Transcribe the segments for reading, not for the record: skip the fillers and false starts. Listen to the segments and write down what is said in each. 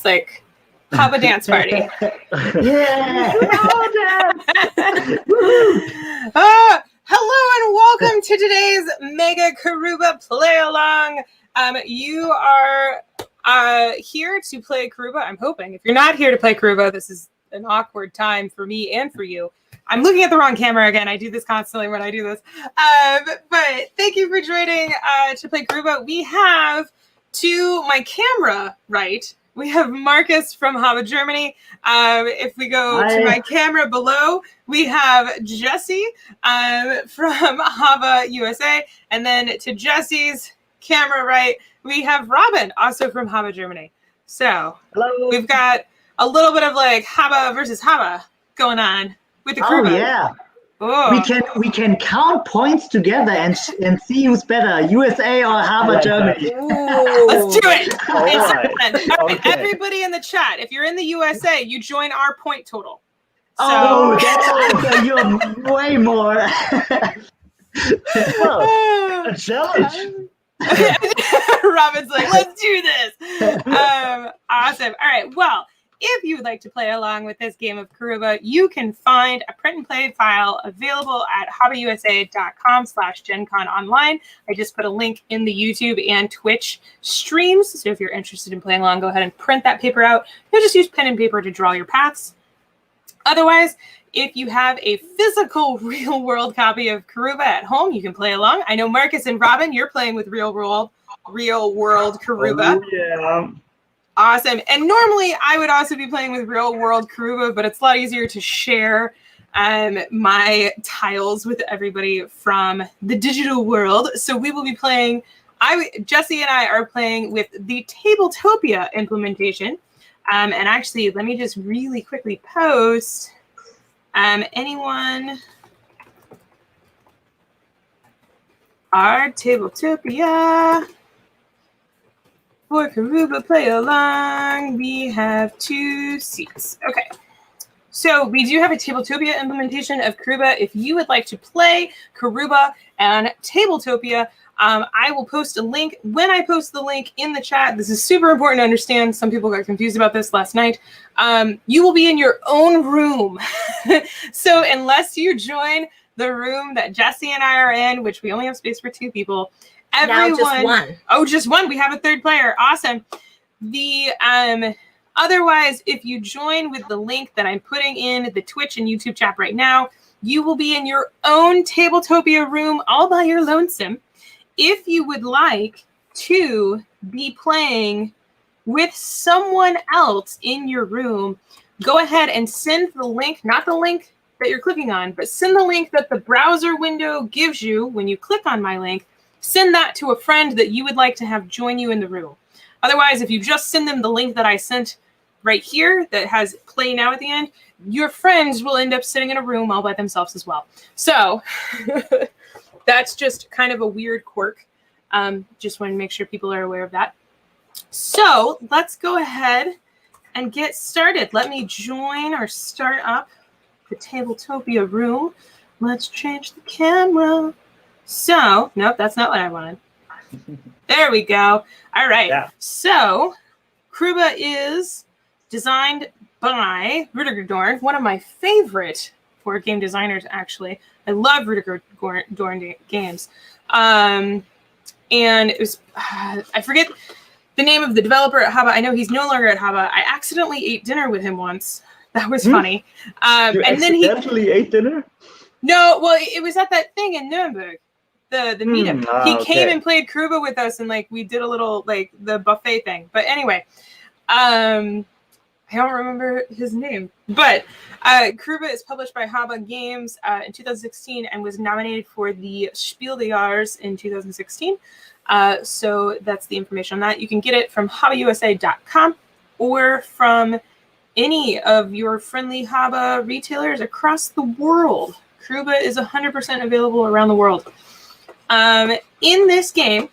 It's like HABA dance party. Yeah. Hello and welcome to today's Mega Karuba Play Along. You are here to play Karuba, I'm hoping. If you're not here to play Karuba, this is an awkward time for me and for you. I'm looking at the wrong camera again. I do this constantly when I do this. But thank you for joining to play Karuba. We have, to my camera right, we have Marcus from HABA Germany. If we go to my camera below, we have Jesse from HABA USA. And then to Jesse's camera right, we have Robin, also from HABA Germany. So we've got a little bit of like HABA versus HABA going on with the Karuba. Oh yeah. Oh. We can count points together and see who's better, USA or HABA Germany. Let's do it. All right. All right. Okay. Everybody in the chat, if you're in the USA, you join our point total. So... Oh, that's you're way more. Well, a challenge. Robin's like, let's do this. Awesome. All right. Well, if you would like to play along with this game of Karuba, you can find a print and play file available at habausa.com/GenConOnline. I just put a link in the YouTube and Twitch streams. So if you're interested in playing along, go ahead and print that paper out. You'll just use pen and paper to draw your paths. Otherwise, if you have a physical real-world copy of Karuba at home, you can play along. I know Marcus and Robin, you're playing with real-world Karuba. Oh, yeah. Awesome. And normally I would also be playing with real-world Karuba, but it's a lot easier to share my tiles with everybody from the digital world. So we will be playing, Jesse and I are playing with the Tabletopia implementation. And actually, let me just really quickly post anyone our Tabletopia for Karuba Play Along. We have 2 seats. Okay. So we do have a Tabletopia implementation of Karuba. If you would like to play Karuba and Tabletopia, I will post a link. When I post the link in the chat, this is super important to understand. Some people got confused about this last night. You will be in your own room. So unless you join the room that Jesse and I are in, which we only have space for 2 people, everyone, now just one. Oh, just one. We have a 3rd player. Awesome. The otherwise, if you join with the link that I'm putting in the Twitch and YouTube chat right now, you will be in your own Tabletopia room all by your lonesome. If you would like to be playing with someone else in your room, go ahead and send the link, not the link that you're clicking on, but send the link that the browser window gives you when you click on my link. Send that to a friend that you would like to have join you in the room. Otherwise, if you just send them the link that I sent right here that has play now at the end, your friends will end up sitting in a room all by themselves as well. So that's just kind of a weird quirk. Just want to make sure people are aware of that. So let's go ahead and get started. Let me join or start up the Tabletopia room. Let's change the camera. So, nope, that's not what I wanted. There we go. All right. Yeah. So, Karuba is designed by Rudiger Dorn, one of my favorite board game designers, actually. I love Rudiger Dorn games. And it was, I forget the name of the developer at HABA. I know he's no longer at HABA. I accidentally ate dinner with him once. That was funny. You and then he ate dinner? No, well, it was at that thing in Nuremberg. The meetup. He came and played Karuba with us, and like we did a little like the buffet thing. But anyway, I don't remember his name. But Karuba is published by HABA Games in 2016 and was nominated for the Spiel des Jahres in 2016. So that's the information on that. You can get it from habausa.com or from any of your friendly HABA retailers across the world. Karuba is 100% available around the world. In this game,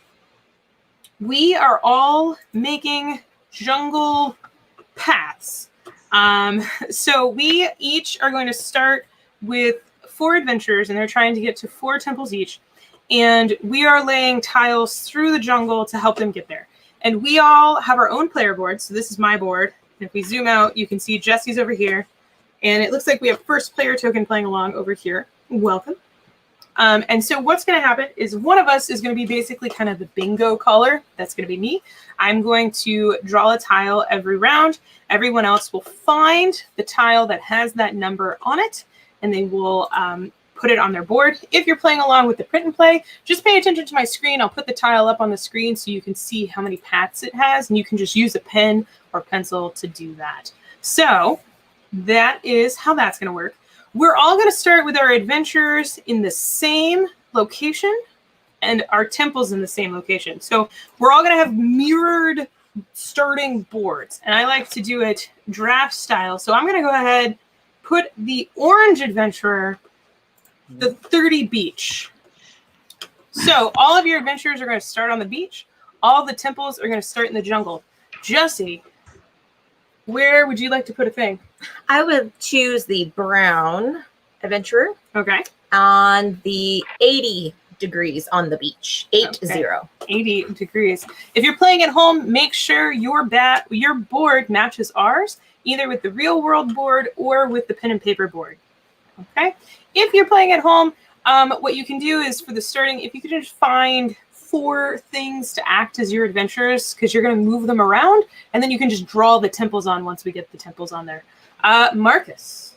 we are all making jungle paths. So we each are going to start with 4 adventurers, and they're trying to get to 4 temples each. And we are laying tiles through the jungle to help them get there. And we all have our own player board. So this is my board. And if we zoom out, you can see Jesse's over here. And it looks like we have first player token playing along over here. Welcome. And so what's going to happen is one of us is going to be basically kind of the bingo caller. That's going to be me. I'm going to draw a tile every round. Everyone else will find the tile that has that number on it, and they will put it on their board. If you're playing along with the print and play, just pay attention to my screen. I'll put the tile up on the screen so you can see how many paths it has, and you can just use a pen or pencil to do that. So that is how that's going to work. We're all going to start with our adventurers in the same location and our temples in the same location. So we're all going to have mirrored starting boards. And I like to do it draft style. So I'm going to go ahead, put the orange adventurer, the 30 beach. So all of your adventurers are going to start on the beach. All the temples are going to start in the jungle. Jesse, where would you like to put a thing? I would choose the brown adventurer. Okay. On the 80 degrees on the beach. 80. 80 degrees. If you're playing at home, make sure your board matches ours, either with the real world board or with the pen and paper board. Okay. If you're playing at home, what you can do is for the starting, if you could just find 4 things to act as your adventurers, because you're going to move them around, and then you can just draw the temples on once we get the temples on there. Marcus.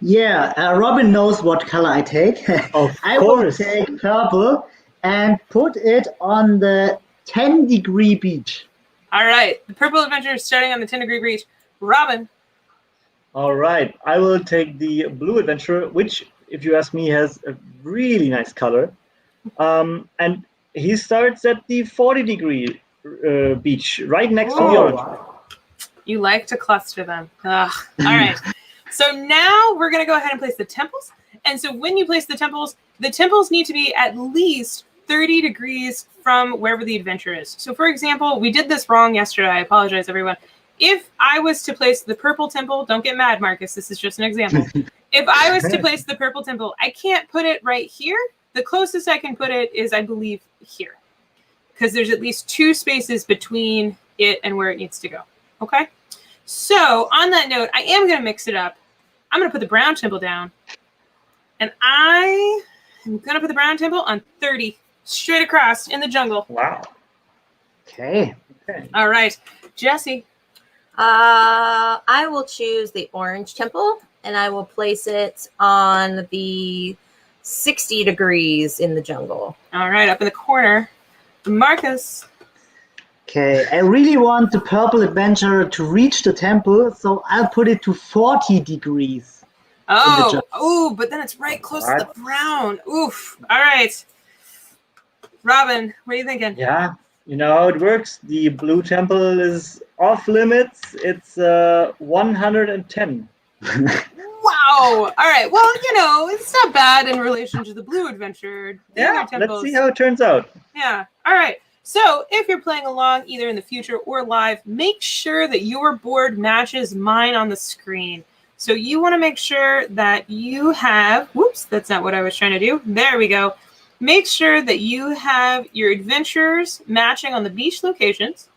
Yeah, Robin knows what color I take. I will take purple and put it on the 10-degree beach. All right. The purple adventure is starting on the 10-degree beach. Robin. All right. I will take the blue adventurer, which, if you ask me, has a really nice color. And he starts at the 40-degree beach, right next to the orange. You like to cluster them. Ugh. All right. So now we're going to go ahead and place the temples. And so when you place the temples need to be at least 30 degrees from wherever the adventure is. So for example, we did this wrong yesterday. I apologize, everyone. If I was to place the purple temple, don't get mad, Marcus. This is just an example. If I was to place the purple temple, I can't put it right here. The closest I can put it is, I believe, here. Because there's at least 2 spaces between it and where it needs to go. Okay? So on that note, I am going to mix it up. I'm going to put the brown temple down. And I am going to put the brown temple on 30, straight across in the jungle. Wow. Okay. All right. Jesse. I will choose the orange temple, and I will place it on the 60 degrees in the jungle. All right, up in the corner. Marcus. Okay, I really want the purple adventurer to reach the temple, so I'll put it to 40 degrees. Oh, but then it's right close to the brown. Oof. All right. Robin, what are you thinking? Yeah, you know how it works. The blue temple is off limits. It's 110. Wow. All right. Well, it's not bad in relation to the blue adventure. Yeah, let's see how it turns out. Yeah. All right. So if you're playing along either in the future or live, make sure that your board matches mine on the screen. So you want to make sure that you have, whoops, that's not what I was trying to do. There we go. Make sure that you have your adventurers matching on the beach locations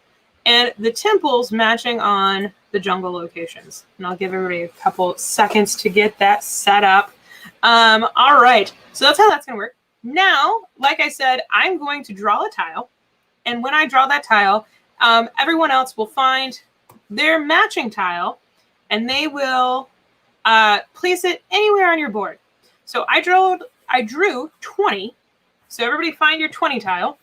and the temples matching on the jungle locations. And I'll give everybody a couple seconds to get that set up. All right. So that's how that's going to work. Now, like I said, I'm going to draw a tile. And when I draw that tile, everyone else will find their matching tile, and they will place it anywhere on your board. So I drew 20. So everybody find your 20 tile,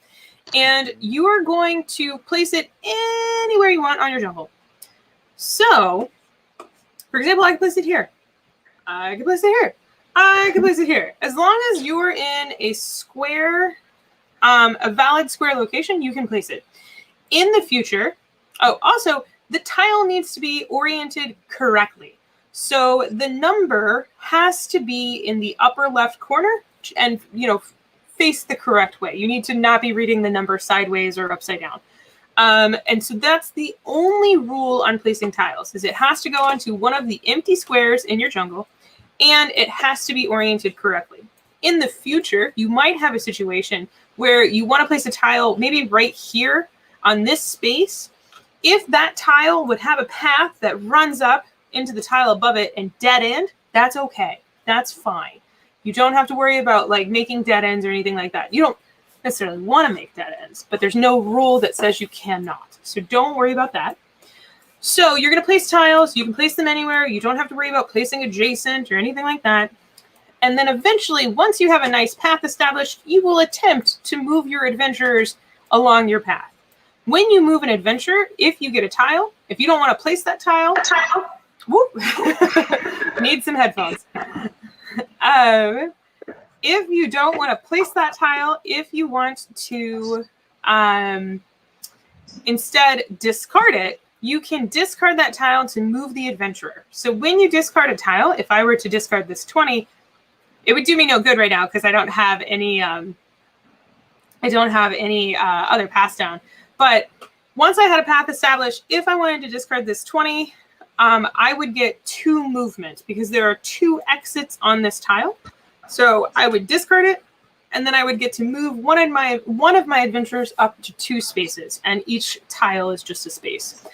and you are going to place it anywhere you want on your jungle. So, for example, I can place it here. I can place it here. I can place it here. As long as you're in a square, a valid square location, you can place it. In the future, also, the tile needs to be oriented correctly. So the number has to be in the upper left corner and, face the correct way. You need to not be reading the number sideways or upside down. And so that's the only rule on placing tiles, is it has to go onto one of the empty squares in your jungle, and it has to be oriented correctly. In the future, you might have a situation where you want to place a tile maybe right here on this space, if that tile would have a path that runs up into the tile above it and dead end, that's okay. That's fine. You don't have to worry about like making dead ends or anything like that. You don't necessarily want to make dead ends, but there's no rule that says you cannot. So don't worry about that. So you're going to place tiles. You can place them anywhere. You don't have to worry about placing adjacent or anything like that. And then eventually, once you have a nice path established, you will attempt to move your adventurers along your path. When you move an adventurer, if you get a tile, if you don't want to place that tile, whoop, need some headphones. If you don't want to place that tile, if you want to instead discard it, you can discard that tile to move the adventurer. So when you discard a tile, if I were to discard this 20, it would do me no good right now because I don't have any other pass down. But once I had a path established, if I wanted to discard this 20, I would get 2 movement because there are 2 exits on this tile. So I would discard it, and then I would get to move one of my adventurers up to 2 spaces, and each tile is just a space.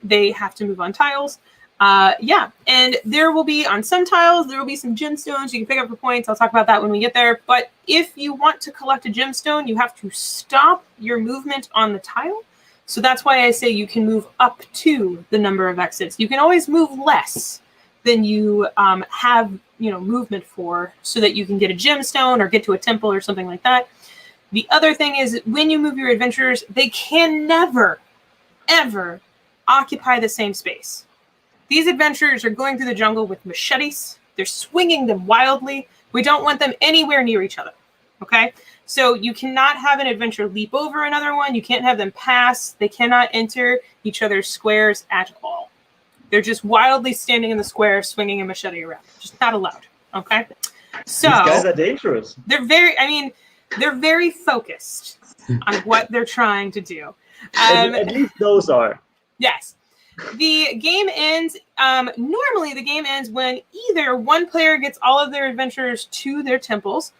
They have to move on tiles. And there will be, on some tiles, there will be some gemstones. You can pick up the points. I'll talk about that when we get there. But if you want to collect a gemstone, you have to stop your movement on the tile. So that's why I say you can move up to the number of exits. You can always move less than you have, movement for, so that you can get a gemstone or get to a temple or something like that. The other thing is, when you move your adventurers, they can never, ever occupy the same space. These adventurers are going through the jungle with machetes. They're swinging them wildly. We don't want them anywhere near each other, okay? So you cannot have an adventurer leap over another one. You can't have them pass. They cannot enter each other's squares at all. They're just wildly standing in the square, swinging a machete around. Just not allowed, okay? So these guys are dangerous. They're very focused on what they're trying to do. At least those are. Yes. The game ends, normally the game ends when either one player gets all of their adventurers to their temples,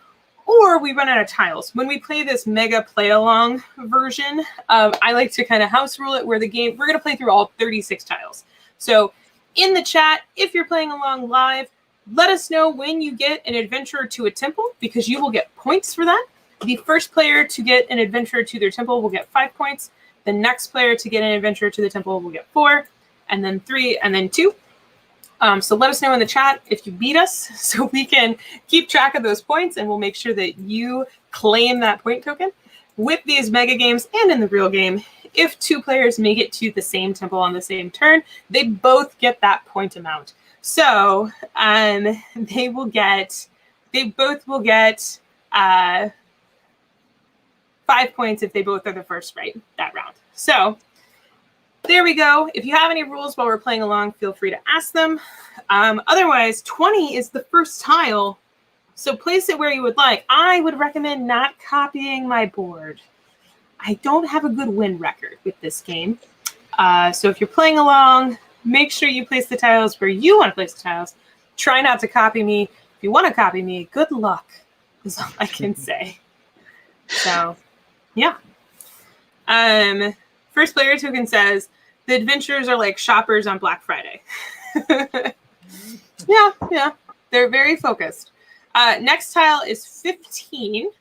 or we run out of tiles. When we play this mega play-along version, I like to kind of house rule it where we're going to play through all 36 tiles. So in the chat, if you're playing along live, let us know when you get an adventurer to a temple, because you will get points for that. The first player to get an adventurer to their temple will get 5 points. The next player to get an adventurer to the temple will get 4, and then 3, and then 2. So let us know in the chat if you beat us, so we can keep track of those points, and we'll make sure that you claim that point token. With these mega games and in the real game, if 2 players make it to the same temple on the same turn, they both get that point amount. So they both will get 5 points if they both are the first that round. So there we go. If you have any rules while we're playing along, feel free to ask them. Otherwise, 20 is the first tile, so place it where you would like. I would recommend not copying my board. I don't have a good win record with this game. So if you're playing along, make sure you place the tiles where you want to place the tiles. Try not to copy me. If you want to copy me, good luck, is all I can say. So, yeah. First player token says, the adventurers are like shoppers on Black Friday. Yeah. They're very focused. Next tile is 15.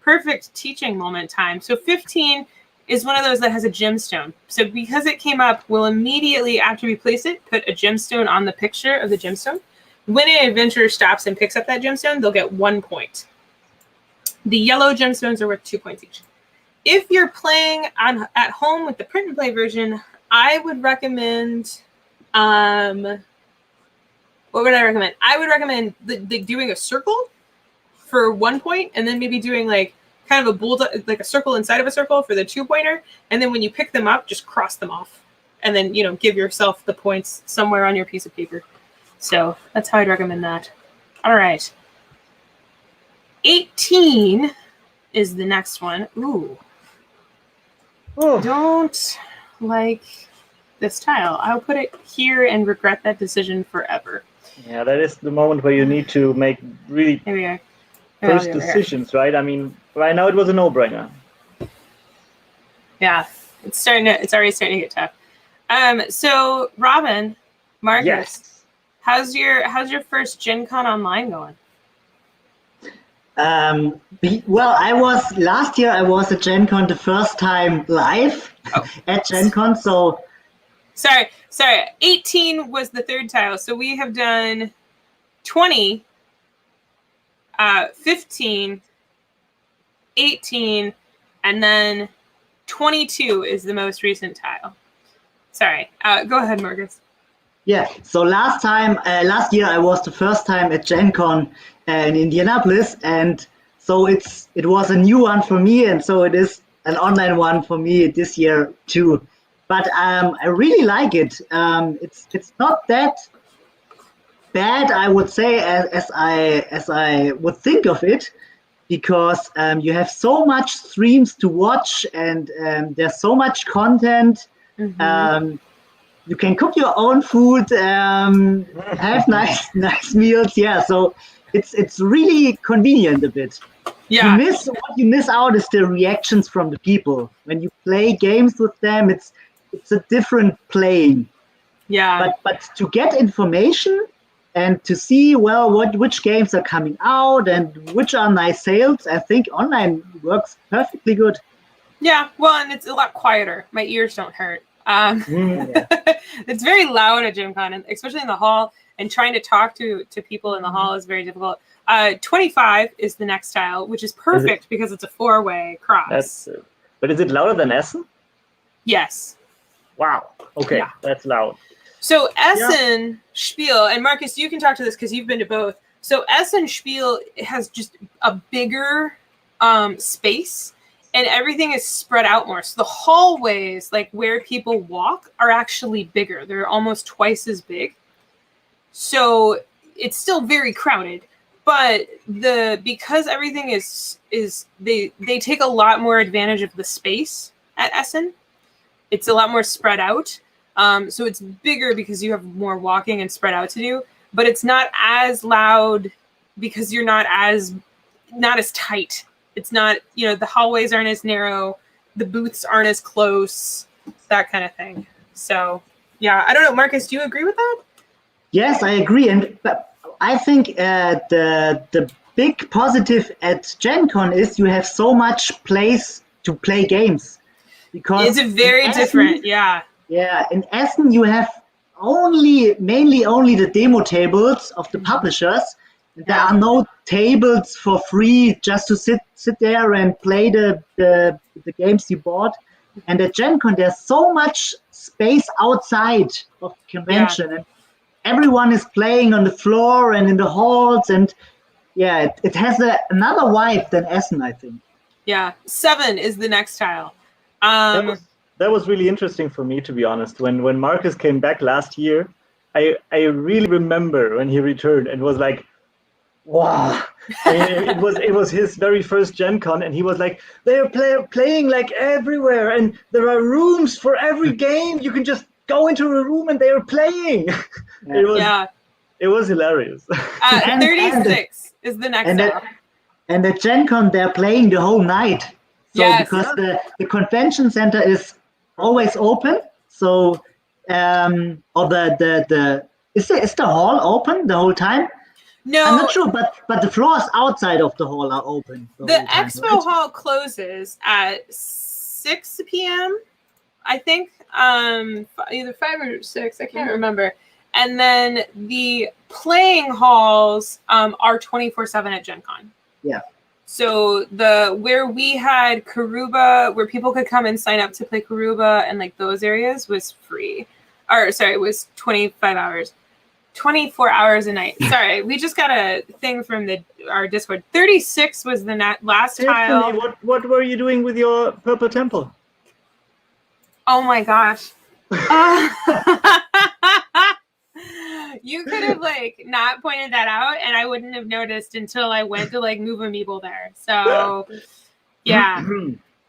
Perfect teaching moment time. So 15 is one of those that has a gemstone. So because it came up, we'll immediately, after we place it, put a gemstone on the picture of the gemstone. When an adventurer stops and picks up that gemstone, they'll get 1 point. The yellow gemstones are worth 2 points each. If you're playing at home with the print and play version, I would recommend, what would I recommend? I would recommend doing a circle for 1 point, and then maybe doing like kind of a bulldog, like a circle inside of a circle for the 2-pointer. And then when you pick them up, just cross them off, and then, give yourself the points somewhere on your piece of paper. So that's how I'd recommend that. All right. 18 is the next one. Ooh. Oh. Don't like this tile. I'll put it here and regret that decision forever. Yeah, that is the moment where you need to make really Here we are. first decisions, right? I mean, right now it was a no-brainer. Yeah, it's already starting to get tough. So Robin, Marcus, Yes. how's your first Gen Con online going? Well, last year I was at Gen Con the first time live at Gen Con, so Sorry. 18 was the third tile. So we have done 20, 15, 18, and then 22 is the most recent tile. Sorry. Go ahead, Marcus. yeah. So last year I was the first time at Gen Con in Indianapolis, and so it was a new one for me, and so it is an online one for me this year too. But I really like it. It's not that bad, I would say, as I would think of it, because you have so much streams to watch, and there's so much content. You can cook your own food, have nice meals. Yeah, so it's really convenient a bit. Yeah. What you miss out is the reactions from the people when you play games with them. It's a different playing. Yeah. But to get information and to see which games are coming out and which are nice sales, I think online works perfectly good. Yeah, well, and it's a lot quieter. My ears don't hurt. It's very loud at Gen Con, and especially in the hall, and trying to talk to people in the hall is very difficult. 25 is the next tile, which is perfect because it's a 4-way cross. But is it louder than Essen? Yes. Wow. Okay, Yeah. that's loud. So Essen Spiel, and Marcus, you can talk to this because you've been to both. So Essen Spiel has just a bigger space, and everything is spread out more. So the hallways, like where people walk, are actually bigger. They're almost twice as big. So it's still very crowded, but because everything is they take a lot more advantage of the space at Essen. It's a lot more spread out. So it's bigger because you have more walking and spread out to do, but it's not as loud because you're not as tight. It's not, the hallways aren't as narrow, the booths aren't as close, that kind of thing. So, yeah, I don't know, Marcus, do you agree with that? Yes, I agree, but I think the big positive at Gen Con is you have so much place to play games, because it's a very different, yeah. Yeah, in Essen you have mainly only the demo tables of the publishers. There are no tables for free just to sit there and play the games you bought. And at Gen Con there's so much space outside of the convention, and everyone is playing on the floor and in the halls, and it has another vibe than Essen, I think. Yeah, 7 is the next tile. That was really interesting for me, to be honest. When Marcus came back last year, I really remember when he returned and was like, wow. It was his very first Gen Con, and he was like, they're playing like everywhere, and there are rooms for every game. You can just go into a room and they are playing. It was hilarious. 36 is the next tile. And at Gen Con they're playing the whole night. So because the convention center is always open, so or is the hall open the whole time? No, I'm not sure, but the floors outside of the hall are open. The expo hall closes at 6 p.m. I think, either 5 or 6. I can't remember. And then the playing halls are 24/7 at Gen Con. Yeah. So where we had Karuba, where people could come and sign up to play Karuba, and like those areas was free. Or sorry, it was 25 hours. 24 hours a night. Sorry, we just got a thing from our Discord. 36 was the last tile. What were you doing with your purple temple? Oh my gosh. You could have not pointed that out, and I wouldn't have noticed until I went to move Amiibo there. So yeah.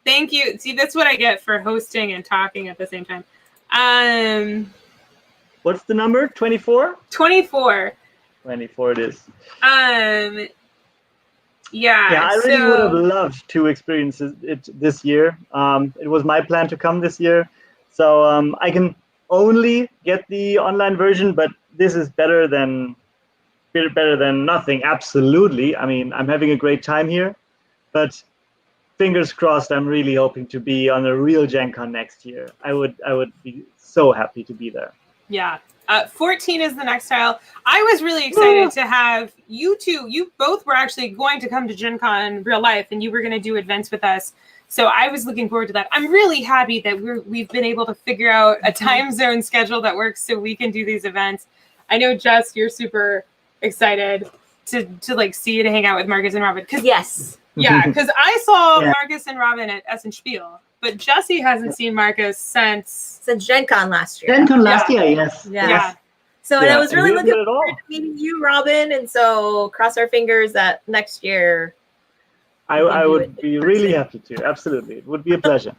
Thank you. See, that's what I get for hosting and talking at the same time. What's the number? 24? 24. 24 it is. Yeah, I really would have loved to experience it this year. It was my plan to come this year, so I can only get the online version, but this is better than nothing. Absolutely. I mean, I'm having a great time here, but fingers crossed. I'm really hoping to be on a real Gen Con next year. I would be so happy to be there. Yeah. 14 is the next tile. I was really excited to have you two. You both were actually going to come to Gen Con in real life, and you were going to do events with us. So I was looking forward to that. I'm really happy that we've been able to figure out a time zone schedule that works so we can do these events. I know, Jess, you're super excited to like see you to hang out with Marcus and Robin. Yes. Yeah, because I saw Marcus and Robin at Essen Spiel, but Jesse hasn't seen Marcus since Gen Con last year. Gen Con last year, yes. Yeah. So and I was really looking forward to meeting you, Robin, and so cross our fingers that next year. I would be really happy to. Absolutely, it would be a pleasure.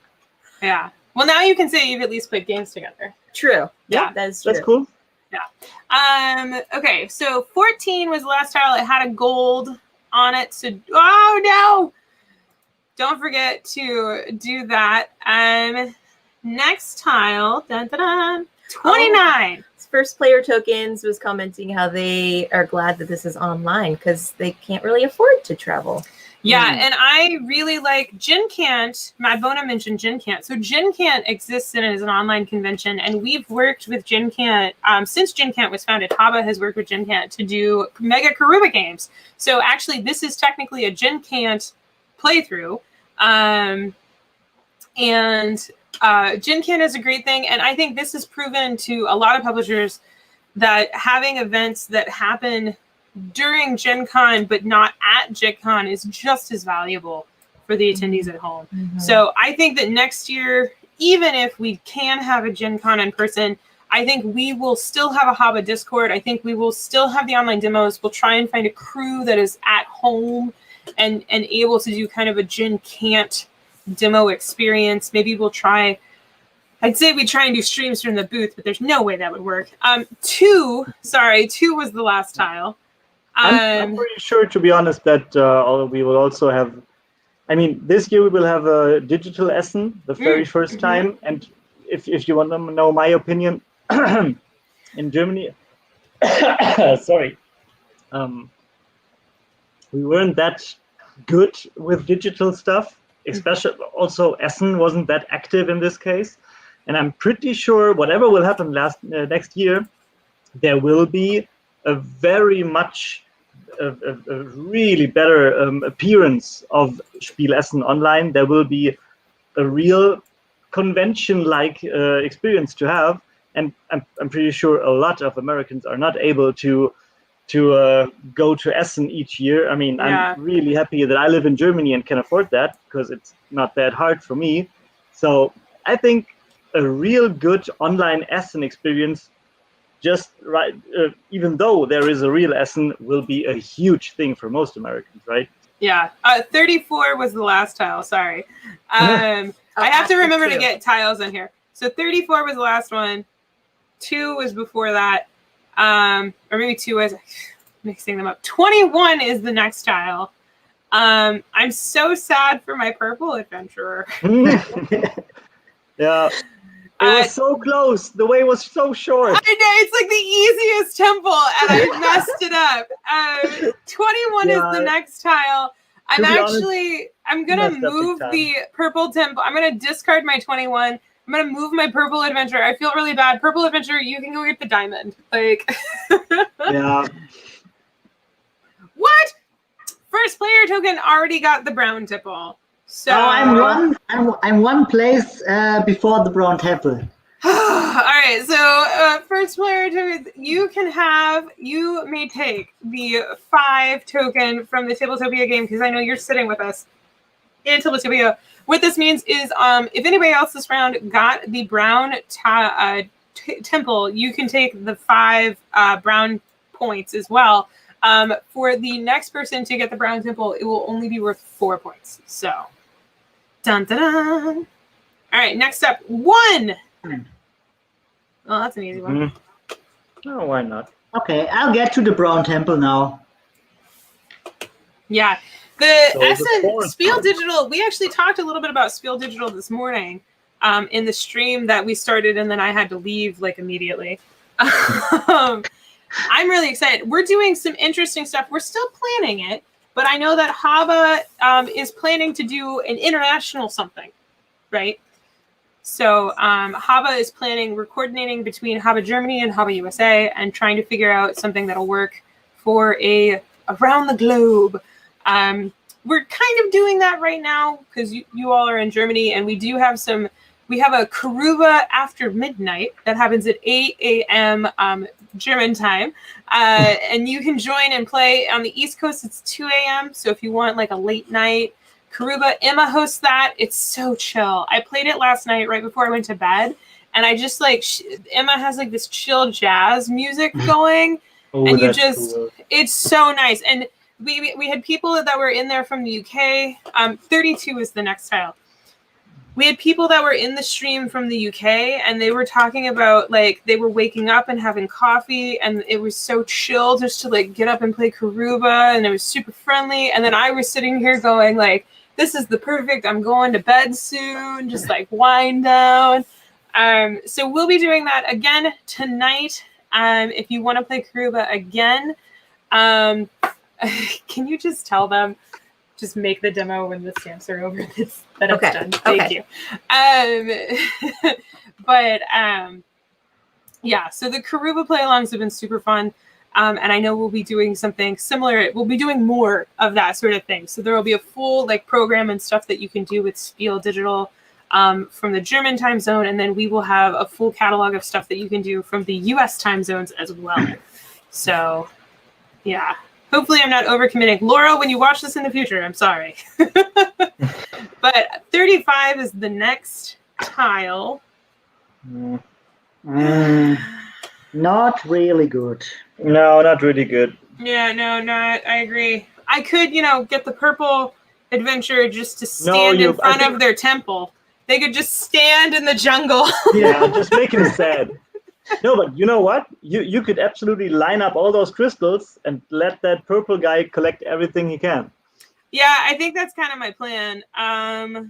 Yeah. Well, now you can say you've at least played games together. True. Yeah, that is true. That's cool. Yeah. Okay. So 14 was the last tile. It had a gold on it. So no! Don't forget to do that. Next tile. Dun, dun, dun, 29. First Player Tokens was commenting how they are glad that this is online because they can't really afford to travel. Yeah, and I really like GenCant. Matt Bona mentioned GenCant. So GenCant exists as an online convention, and we've worked with GenCant since GenCant was founded. HABA has worked with GenCant to do mega Karuba games. So actually, this is technically a GenCant playthrough. And GenCant is a great thing, and I think this has proven to a lot of publishers that having events that happen during Gen Con but not at Gen Con is just as valuable for the attendees at home. So I think that next year, even if we can have a Gen Con in person, I think we will still have a HABA Discord. I think we will still have the online demos. We'll try and find a crew that is at home and able to do kind of a GenCant demo experience. Maybe we'll try, I'd say we try and do streams from the booth, but there's no way that would work. 2 was the last tile. I'm pretty sure, to be honest, that we will also have, I mean, this year we will have a digital Essen, the very first time. And if you want to know my opinion, in Germany, sorry, we weren't that good with digital stuff. Especially also Essen wasn't that active in this case, and I'm pretty sure whatever will happen next year, there will be a very much a really better appearance of Spiel Essen online. There will be a real convention-like experience to have, and I'm pretty sure a lot of Americans are not able to go to Essen each year. I mean, I'm really happy that I live in Germany and can afford that because it's not that hard for me. So I think a real good online Essen experience, just right, even though there is a real Essen, will be a huge thing for most Americans, right? Yeah. 34 was the last tile. Sorry. I have to remember to get tiles in here. So 34 was the last one. 2 was before that. Or maybe 2 was mixing them up. 21 is the next tile. I'm so sad for my purple adventurer. Yeah. It was so close. The way was so short. I know, it's like the easiest temple, and I messed it up. 21 is the next tile. I'm going to move the purple temple. I'm going to discard my 21. I'm going to move my purple adventure. I feel really bad. Purple adventure, you can go get the diamond. Like, Yeah. What? First player token already got the brown tipple. So I'm one place before the brown temple. All right, so first player token, you may take the 5 token from the Tabletopia game, because I know you're sitting with us in Tabletopia. What this means is if anybody else this round got the brown temple, you can take the 5 brown points as well. For the next person to get the brown temple, it will only be worth 4 points. So, dun dun dun. All right, next up, 1. Oh, that's an easy one. Oh, why not? Okay, I'll get to the brown temple now. Yeah. The So it's a Essen forest Spiel one. Digital, we actually talked a little bit about Spiel Digital this morning in the stream that we started, and then I had to leave like immediately. I'm really excited. We're doing some interesting stuff. We're still planning it, but I know that HABA is planning to do an international something, right? So HABA is planning, we're coordinating between HABA Germany and HABA USA and trying to figure out something that'll work for a around the globe. We're kind of doing that right now because you all are in Germany, and we have a Karuba after midnight that happens at 8 a.m. German time. And you can join and play. On the East Coast, it's 2 a.m. So if you want like a late night Karuba, Emma hosts that. It's so chill. I played it last night right before I went to bed. And I just like, Emma has like this chill jazz music going. Oh, And you that's just, cool. it's so nice. And we had people that were in there from the UK. 32 is the next tile. We had people that were in the stream from the UK, and they were talking about like they were waking up and having coffee, and it was so chill just to like get up and play Karuba, and it was super friendly. And then I was sitting here going like, this is the perfect, I'm going to bed soon, just like wind down. So we'll be doing that again tonight. If you want to play Karuba again, can you just tell them, just make the demo when the stamps are over that it's done. Thank you. Yeah, so the Karuba play-alongs have been super fun. And I know we'll be doing something similar. We'll be doing more of that sort of thing. So there will be a full like program and stuff that you can do with Spiel Digital from the German time zone. And then we will have a full catalog of stuff that you can do from the US time zones as well. So yeah, hopefully I'm not overcommitting. Laura, when you watch this in the future, I'm sorry. But 35 is the next tile. Not really good. No, not really good. Yeah, no, not. I agree. I could, get the purple adventure just to stand in front of their temple. They could just stand in the jungle. Yeah, just make him sad. No, but you know what? You could absolutely line up all those crystals and let that purple guy collect everything he can. Yeah, I think that's kind of my plan. I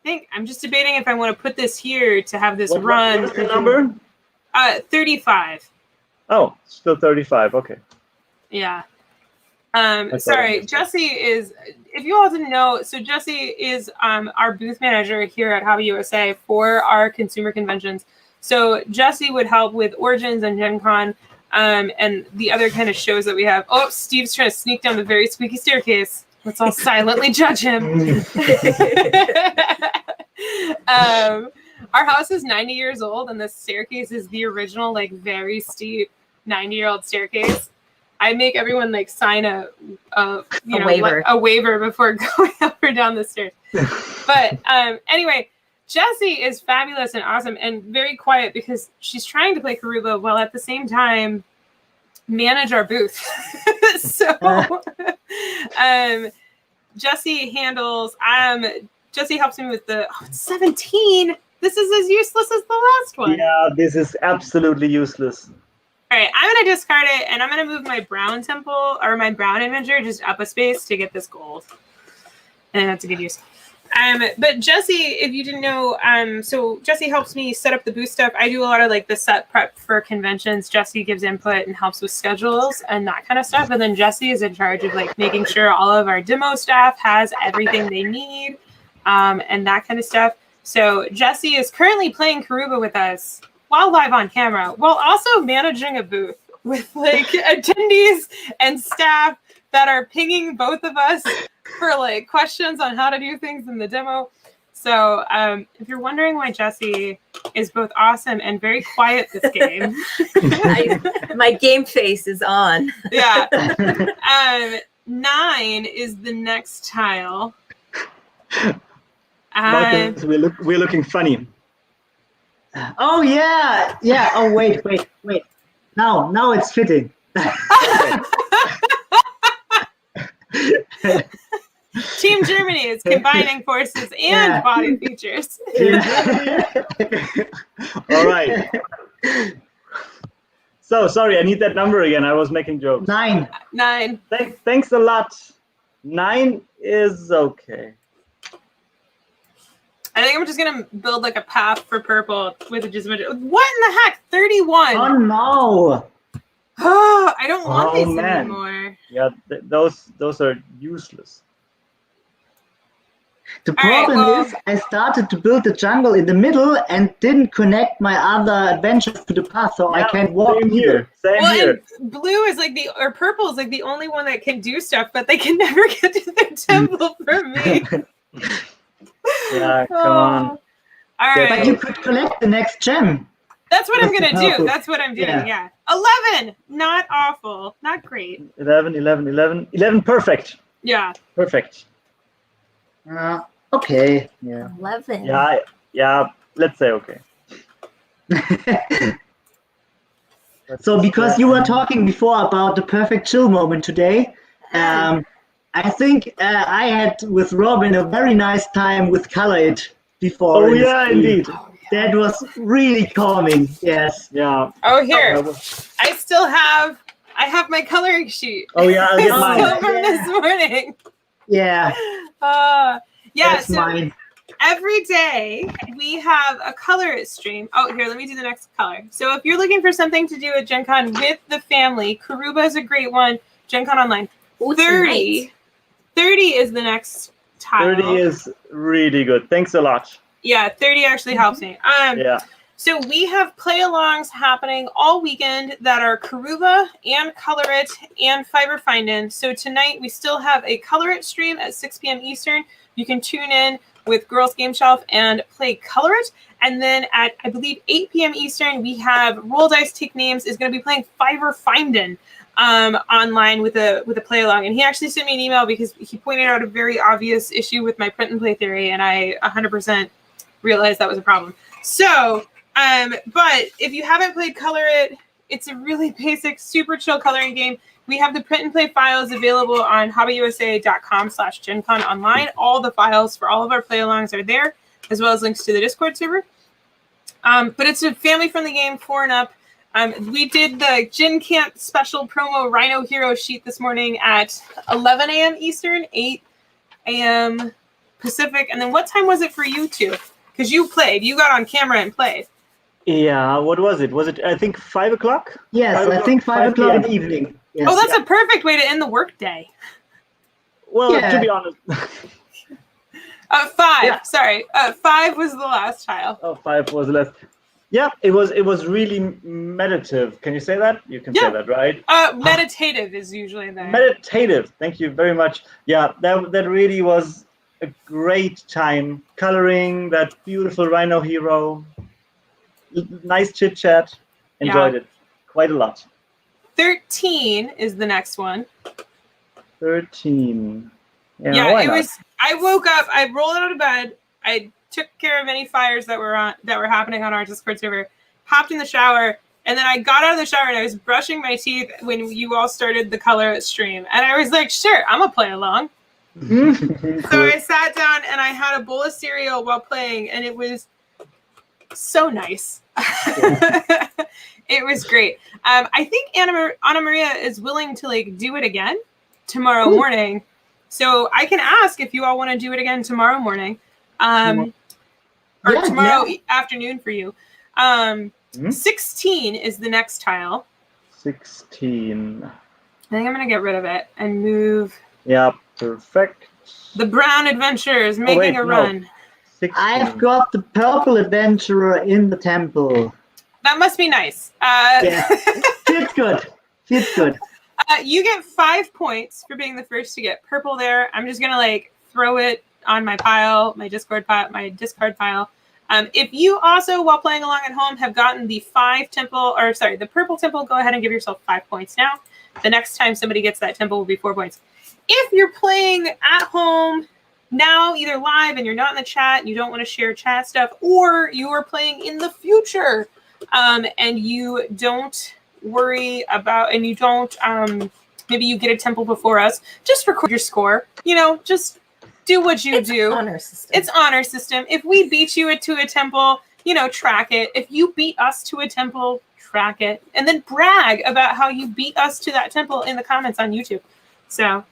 think I'm just debating if I want to put this here to have this run. What's the number? 35. Oh, still 35. Okay. Yeah. Sorry, Jesse is, if you all didn't know, so Jesse is our booth manager here at HABA USA for our consumer conventions. So Jesse would help with Origins and Gen Con and the other kind of shows that we have. Oh, Steve's trying to sneak down the very squeaky staircase. Let's all silently judge him. Our house is 90 years old, and the staircase is the original, like, very steep 90-year-old staircase. I make everyone like sign a waiver. A waiver before going up or down the stairs. But anyway, Jessie is fabulous and awesome and very quiet because she's trying to play Karuba while at the same time manage our booth. So Jessie handles. Jessie helps me with the 17. This is as useless as the last one. Yeah, this is absolutely useless. All right, I'm going to discard it, and I'm going to move my brown temple, or my brown adventure, just up a space to get this gold. And that's a good use. But Jessie, if you didn't know, so Jessie helps me set up the booth stuff. I do a lot of, like, the set prep for conventions. Jessie gives input and helps with schedules and that kind of stuff. And then Jessie is in charge of, like, making sure all of our demo staff has everything they need and that kind of stuff. So Jessie is currently playing Karuba with us while live on camera, while also managing a booth with like attendees and staff that are pinging both of us for like questions on how to do things in the demo. So if you're wondering why Jessie is both awesome and very quiet this game, my game face is on. Yeah. 9 is the next tile. Marcus, we're looking funny. Oh yeah. Oh wait. Now it's fitting. Team Germany is combining forces and body features. All right. So sorry, I need that number again. I was making jokes. 9. Nine. Thanks a lot, 9 is okay. I think I'm just gonna build like a path for purple with just what in the heck? 31. Oh no! Oh, I don't want Oh, these man. anymore. Yeah, those are useless. The All right, problem well- is I started to build the jungle in the middle and didn't connect my other adventures to the path, so I Yeah, can't walk same either. here. Same Well, here. and blue is like or purple is like the only one that can do stuff, but they can never get to their temple for me. Yeah, come Oh. on. All Get right. But you could collect the next gem. That's what I'm With the gonna do. purple. That's what I'm doing. Yeah. Yeah. 11. Not awful. Not great. 11, 11, 11. 11, perfect. Yeah. Perfect. Okay. Yeah. 11. Yeah, let's say okay. So because you were talking before about the perfect chill moment today, I think I had with Robin a very nice time with Color It before. Oh in the yeah, stream. indeed. That was really calming. Yes. Yeah. Oh, here. Oh I have my coloring sheet. yeah, I'll get Still mine. from this morning. Yeah. Yeah. That's So mine. every day we have a color it stream. Oh, here, let me do the next color. So if you're looking for something to do at Gen Con with the family, Karuba is a great one. Gen Con Online. Ooh, 30. 30 is the next tile. 30 is really good. Thanks a lot. Yeah, 30 actually helps me. Yeah. So we have play-alongs happening all weekend that are Karuba and Color It and Fiber Findin'. So tonight we still have a Color It stream at 6 p.m. Eastern. You can tune in with Girls Game Shelf and play Color It. And then at, I believe, 8 p.m. Eastern, we have Roll Dice Take Names is going to be playing Fiber Findin' online with a play-along. And he actually sent me an email because he pointed out a very obvious issue with my print and play theory, and I 100% realized that was a problem. So... but if you haven't played Color It, it's a really basic, super chill coloring game. We have the print and play files available on habausa.com/GenCon online. All the files for all of our play-alongs are there, as well as links to the Discord server. But it's a family-friendly game, 4 and up. We did the Gen Camp special promo Rhino Hero sheet this morning at 11 a.m. Eastern, 8 a.m. Pacific. And then what time was it for you two? Because you played. You got on camera and played. Yeah, what was it? Was it, I think, 5 o'clock? Yes, 5 I think 5 o'clock in the PM. evening. Yes. Oh, that's a perfect way to end the workday. Well, Yeah. to be honest. 5. Yeah. Sorry. 5 was the last tile. Oh, 5 was less. Yeah, it was really meditative. Can you say that? You can say that, right? Meditative is usually there. Meditative. Thank you very much. Yeah, that really was a great time coloring that beautiful Rhino Hero. Nice chit chat. Enjoyed it quite a lot. 13 is the next one. 13. Yeah, why it not? was. I woke up. I rolled out of bed. I took care of any fires that were happening on our Discord server. Hopped in the shower, and then I got out of the shower and I was brushing my teeth when you all started the Color stream, and I was like, "Sure, I'm gonna play along." So I sat down and I had a bowl of cereal while playing, and it was so nice. It was great. I think Anna Maria is willing to do it again tomorrow morning. So I can ask if you all want to do it again tomorrow morning. Or tomorrow afternoon for you. 16 is the next tile. 16. I think I'm going to get rid of it and move. Yeah, perfect. The Brown Adventurers making a run. 16. I've got the purple adventurer in the temple. That must be nice. Yeah. Feels good. Feels good. You get 5 points for being the first to get purple there. I'm just gonna throw it on my pile, my discard pile. If you also, while playing along at home, have gotten the the purple temple, go ahead and give yourself 5 points now. The next time somebody gets that temple will be 4 points. If you're playing at home now, either live and you're not in the chat and you don't want to share chat stuff, or you are playing in the future and you don't worry about, and you don't, maybe you get a temple before us, just record your score. Just do what you do. Honor system. It's honor system. If we beat you to a temple, track it. If you beat us to a temple, track it. And then brag about how you beat us to that temple in the comments on YouTube. So,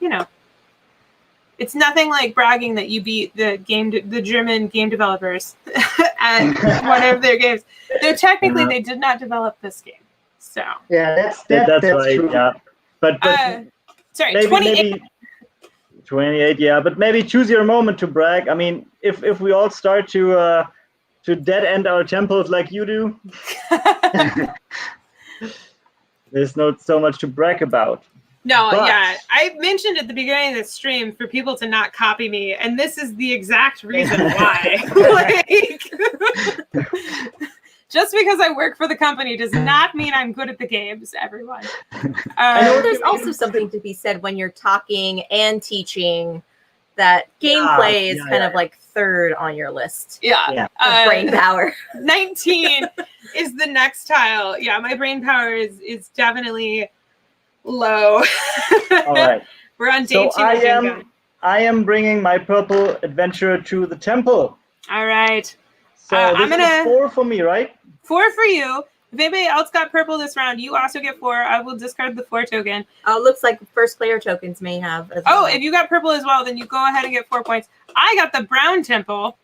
It's nothing like bragging that you beat the German game developers at one of their games. Though technically they did not develop this game. So Yeah, that's right. true. Yeah, but sorry, maybe, 28. 28. Yeah, but maybe choose your moment to brag. I mean, if we all start to dead end our temples like you do, there's not so much to brag about. No, But- yeah. I mentioned at the beginning of the stream for people to not copy me, and this is the exact reason why. Just because I work for the company does not mean I'm good at the games, everyone. There's also something to be said when you're talking and teaching that gameplay is kind of like third on your list. Yeah. Of brain power. 19 is the next tile. Yeah, my brain power is definitely low. All right. We're on day 2 So of Gen Con. I am bringing my purple adventurer to the temple. All right. So I'm this gonna- is 4 for me, right? 4 for you. If anybody else got purple this round, you also get 4. I will discard the 4 token. Oh, looks like first player tokens may have as well. Oh, if you got purple as well, then you go ahead and get 4 points. I got the brown temple,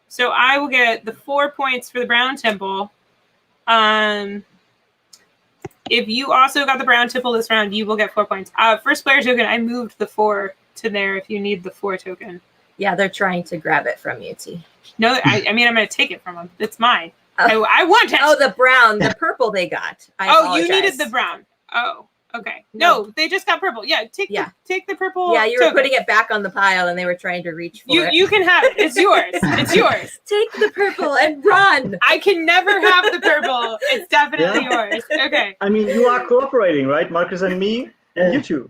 so I will get the 4 points for the brown temple. If you also got the brown temple this round, you will get 4 points. First player token, I moved the 4 to there if you need the 4 token. Yeah, they're trying to grab it from you, T. No, I mean, I'm going to take it from them. It's mine. Oh. I want it. Oh, the brown, the purple they got. I You apologize. needed the brown. Oh, okay. No, they just got purple. Yeah, take the purple. Yeah, you were token. putting it back on the pile and they were trying to reach for it. You can have it. It's yours. It's yours. Take the purple and run. I can never have the purple. It's definitely yours. Okay. I mean, you are cooperating, right? Marcus and me, and you two.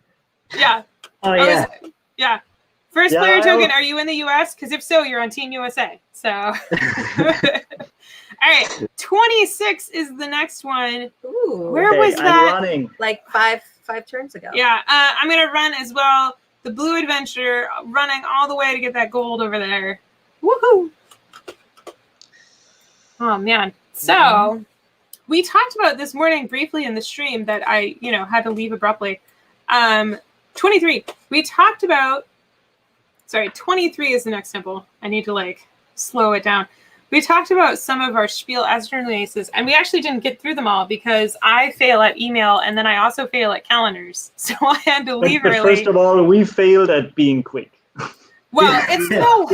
Yeah. Oh yeah. Yeah. First Yeah, player I token, will- are you in the US? Because if so, you're on Team USA. So, all right. 26 is the next one. Ooh. Where was I'm that? running. Like five turns ago. Yeah. I'm going to run as well. The blue adventure, running all the way to get that gold over there. Woohoo. Oh, man. So, we talked about this morning briefly in the stream that I, had to leave abruptly. 23. We talked about, 23 is the next temple. I need to slow it down. We talked about some of our spiel as journalists, and we actually didn't get through them all because I fail at email and then I also fail at calendars. So I had to leave But early. first of all, we failed at being quick. Well, it's so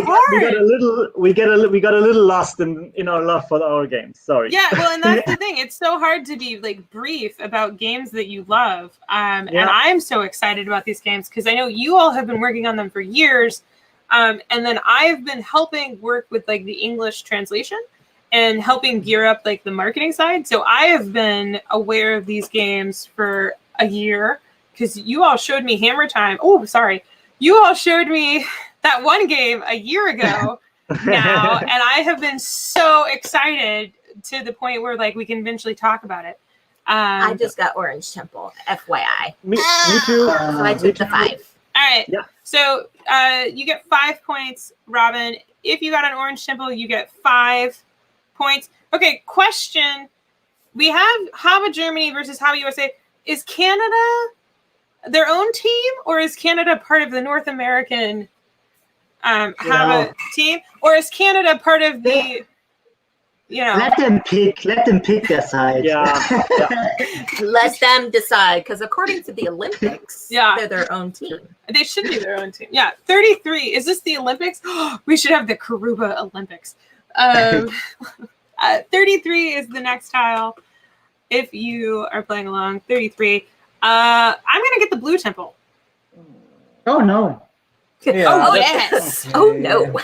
We got a little lost in our love for our games. Sorry. Yeah, well, and that's the thing. It's so hard to be brief about games that you love. And I'm so excited about these games because I know you all have been working on them for years. And then I've been helping work with the English translation and helping gear up the marketing side. So I have been aware of these games for a year because you all showed me Hammer Time. Oh, sorry. You all showed me that one game a year ago now, and I have been so excited to the point where we can eventually talk about it. I just got Orange Temple, FYI. Me too. So I took the 5. All right. Yeah. So you get 5 points, Robin. If you got an Orange Temple, you get 5 points. Okay, question. We have HABA Germany versus HABA USA. Is Canada their own team, or is Canada part of the North American HABA team? Or is Canada part of the, Let them pick their side. Yeah. Let them decide, because according to the Olympics, Yeah. they're their own team. They should be their own team. Yeah, 33. Is this the Olympics? We should have the Karuba Olympics. 33 is the next tile. If you are playing along, 33. I'm gonna get the blue temple. Oh no. Yeah, Oh that's- yes. Oh no.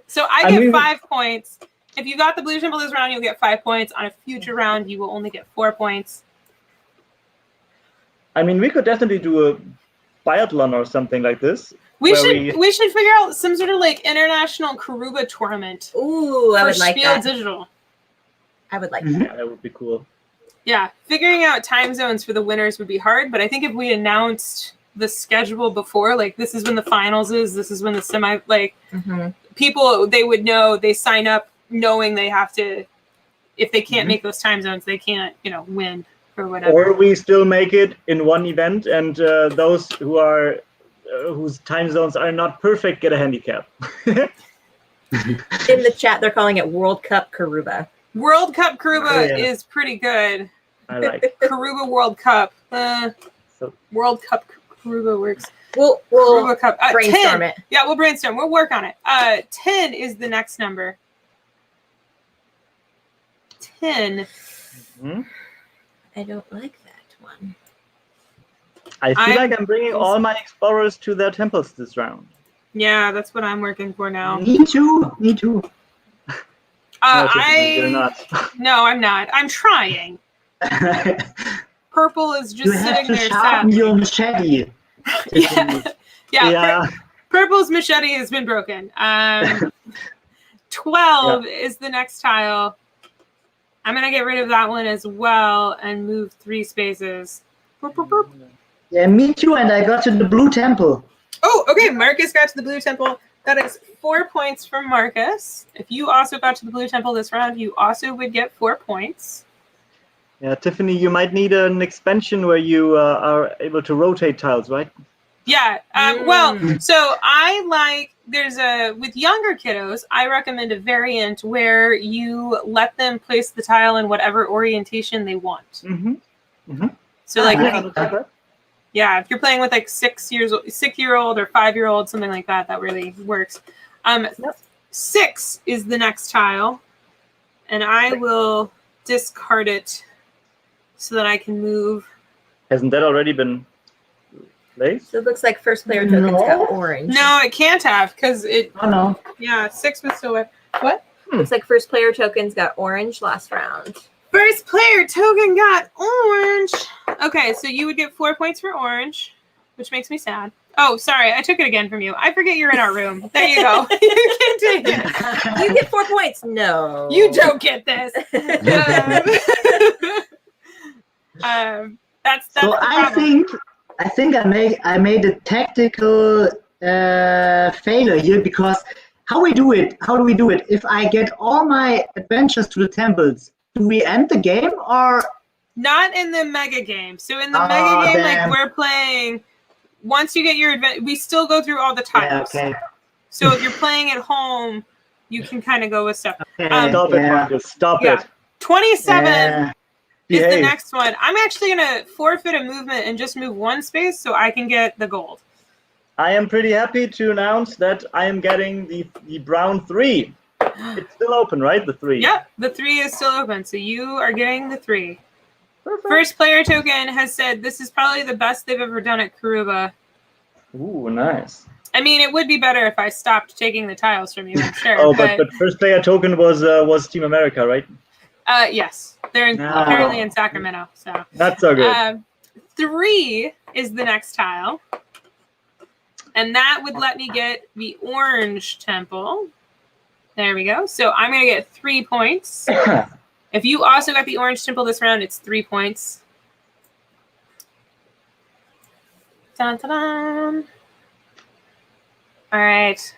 So I get 5 points. If you got the blue temple this round, you'll get 5 points. On a future round, you will only get 4 points. I mean, we could definitely do a biathlon or something like this. We where should figure out some sort of international Karuba tournament Ooh, I for would like Spiel that. Digital. I would like Mhm. that. Yeah, that would be cool. Yeah, figuring out time zones for the winners would be hard, but I think if we announced the schedule before, this is when the finals is, this is when the semi, Mm-hmm. people, they would know, they sign up knowing they have to, if they can't make those time zones, they can't, win or whatever. Or we still make it in one event, and those who are whose time zones are not perfect get a handicap. In the chat, they're calling it World Cup Karuba. World Cup Karuba Oh, yeah. is pretty good. I like it. Karuba World Cup. So- World Cup Karuba works. We'll Karuba Cup. brainstorm 10. it. Yeah, we'll brainstorm. We'll work on it. 10 is the next number. 10. Mhm. I don't like that one. I feel like I'm bringing all my explorers to their temples this round. Yeah, that's what I'm working for now. Me too. Me too. No, Tiffany, you're not. No, I'm not. I'm trying. Purple is just You have sitting to there sharpen sadly. your machete. Yeah. Yeah. Purple's machete has been broken. 12 is the next tile. I'm going to get rid of that one as well and move 3 spaces. Boop, boop, boop. Yeah, me too. And I got to the blue temple. Oh, okay. Marcus got to the blue temple. That is 4 points from Marcus. If you also got to the blue temple this round, you also would get 4 points. Yeah, Tiffany, you might need an expansion where you are able to rotate tiles, right? Yeah. Well, so with younger kiddos, I recommend a variant where you let them place the tile in whatever orientation they want. Mm-hmm. So like, Yeah. if you're playing with like 6-year-old or 5-year-old, something like that, that really works. 6 is the next tile, and I will discard it so that I can move. Hasn't that already been placed? So it looks like first player token's got orange. No, it can't have because it. Oh no. Yeah, 6 was still with what? Looks like first player token's got orange last round. First player token got orange. Okay, so you would get 4 points for orange, which makes me sad. Oh, sorry, I took it again from you. I forget you're in our room. There you go. You can take it. You get 4 points. No. You don't get this. That's So the I problem. think I made a tactical failure here, because how do we do it? If I get all my adventures to the temples, do we end the game or? Not in the mega game. So in the mega game, damn. like we're playing, once you get your adventure, we still go through all the tiles. Yeah, okay. So if you're playing at home, you can kind of go with stuff. Okay, Stop it, Marcus. Stop Yeah. it. 27 is the Behave. next one. I'm actually going to forfeit a movement and just move 1 space so I can get the gold. I am pretty happy to announce that I am getting the brown 3. It's still open, right? The 3. Yep, the 3 is still open. So you are getting the 3. Perfect. First player token has said this is probably the best they've ever done at Karuba. Ooh, nice. I mean, it would be better if I stopped taking the tiles from you, I'm sure. Oh, but first player token was Team America, right? Yes, they're apparently in Sacramento. So Not so good. 3 is the next tile, and that would let me get the orange temple. There we go. So I'm going to get 3 points. If you also got the orange temple this round, it's 3 points. Dun, dun, dun. All right.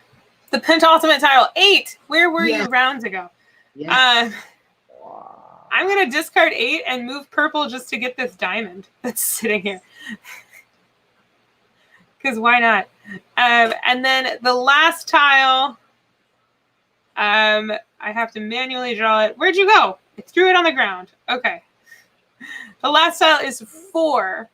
The penultimate tile, 8. Where were you rounds ago? Yeah. I'm going to discard 8 and move purple just to get this diamond that's sitting here. Because why not? And then the last tile, I have to manually draw it. Where'd you go? I threw it on the ground. Okay. The last tile is 4.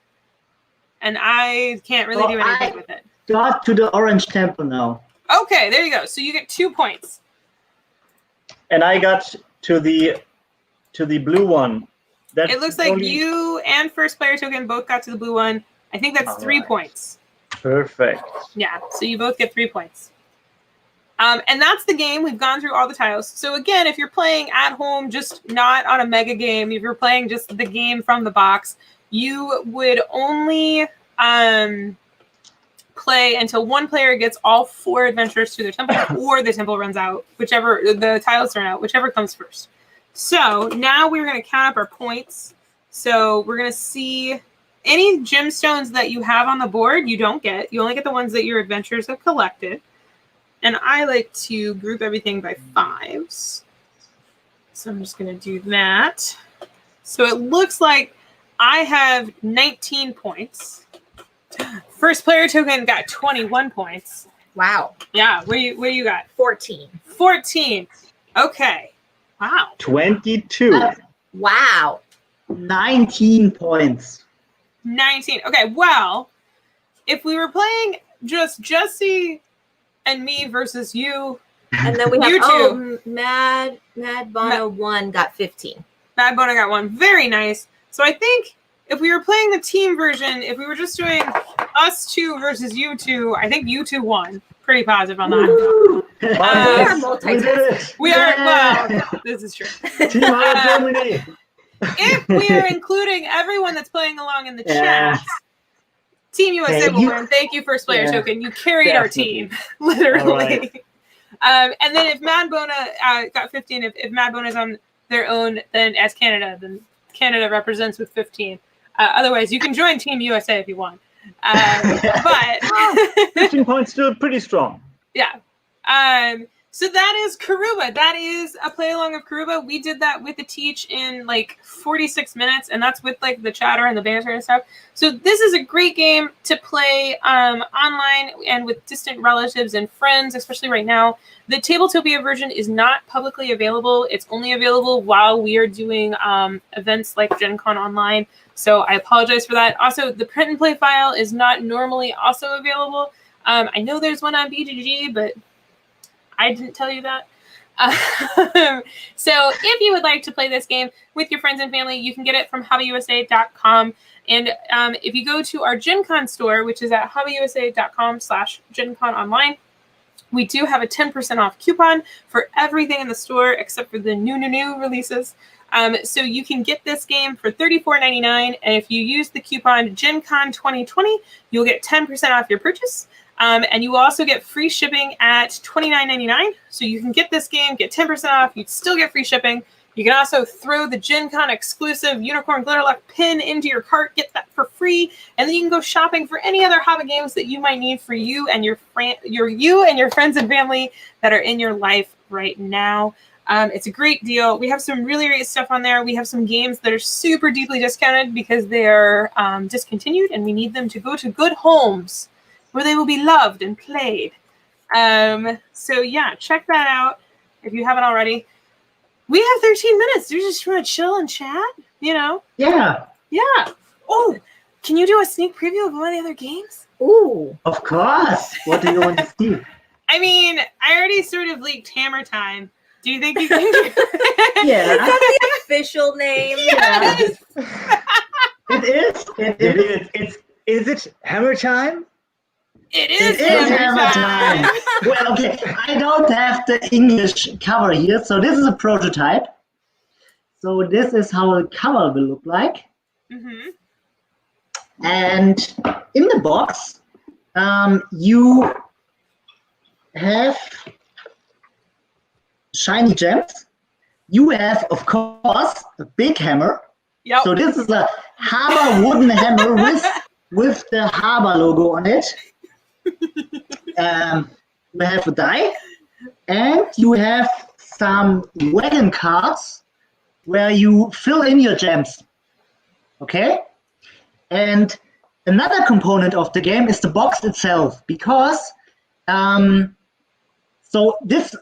And I can't really do anything with it. Got to the orange temple now. Okay, there you go. So you get 2 points. And I got to the blue one. That's It looks like you and first player token both got to the blue one. I think that's 3 points. Perfect. Yeah, so you both get 3 points. And that's the game. We've gone through all the tiles. So again, if you're playing at home, just not on a mega game, if you're playing just the game from the box, you would only play until one player gets all 4 adventures to their temple, or the temple runs out, whichever the tiles run out, whichever comes first. So now we're going to count up our points. So we're going to see any gemstones that you have on the board, you don't get. You only get the ones that your adventurers have collected. And I like to group everything by 5s. So I'm just going to do that. So it looks like I have 19 points. First player token got 21 points. Wow. Yeah, what do you got? 14. 14. Okay. Wow. 22. Wow. 19 points. 19. Okay, well, if we were playing just Jesse and me versus you, And then we have You two. Mad Bono 1 got 15. Mad Bono got 1. Very nice. So I think if we were playing the team version, if we were just doing us 2 versus you 2, I think you 2 won. Pretty positive on that. We are multitasking. We are, well, this is true. Team Germany. If we are including everyone that's playing along in the Yeah. chat, Team USA Hey, will you- win. Thank you, first player Yeah. token. You carried our Definitely. team, literally. All right. And then if Mad Bona got 15, if Mad Bona's on their own, then as Canada, then Canada represents with 15. Otherwise, you can join Team USA if you want. But 15 points still pretty strong. yeah. So that is Karuba. That is a play along of Karuba. We did that with the teach in like 46 minutes, and that's with like the chatter and the banter and stuff. So this is a great game to play online and with distant relatives and friends, especially right now. The Tabletopia version is not publicly available. It's only available while we are doing events like Gen Con Online. So I apologize for that. Also, the print and play file is not normally also available. I know there's one on BGG, but I didn't tell you that. So if you would like to play this game with your friends and family, you can get it from HABAUSA.com. And if you go to our Gen Con store, which is at HABAUSA.com/GenConOnline, we do have a 10% off coupon for everything in the store except for the new releases. So you can get this game for $34.99, and if you use the coupon GenCon2020, you'll get 10% off your purchase. And you will also get free shipping at $29.99. So you can get this game, get 10% off. You'd still get free shipping. You can also throw the Gen Con exclusive Unicorn Glitterluck pin into your cart, get that for free, and then you can go shopping for any other HABA games that you might need for you and your friends and family that are in your life right now. It's a great deal. We have some really great stuff on there. We have some games that are super deeply discounted because they are discontinued, and we need them to go to good homes where they will be loved and played. So yeah, check that out if you haven't already. We have 13 minutes. Do you just want to chill and chat? You know? Yeah, Yeah. Oh, can you do a sneak preview of one of the other games? Ooh. of course. What do you want to see? I mean, I already sort of leaked Hammer Time. Do you think you can do Yeah, Is that the official name? Yes! it is. Is it Hammer Time? It It is is Hammer Hammer Time. Time. Well, okay, I don't have the English cover here, so this is a prototype. So this is how a cover will look like. Mm-hmm. And in the box, you have shiny gems. You have, of course, a big hammer. Yep. So this is a HABA wooden hammer with the HABA logo on it. You have a die, and you have some wagon cards where you fill in your gems. Okay? And another component of the game is the box itself, because so this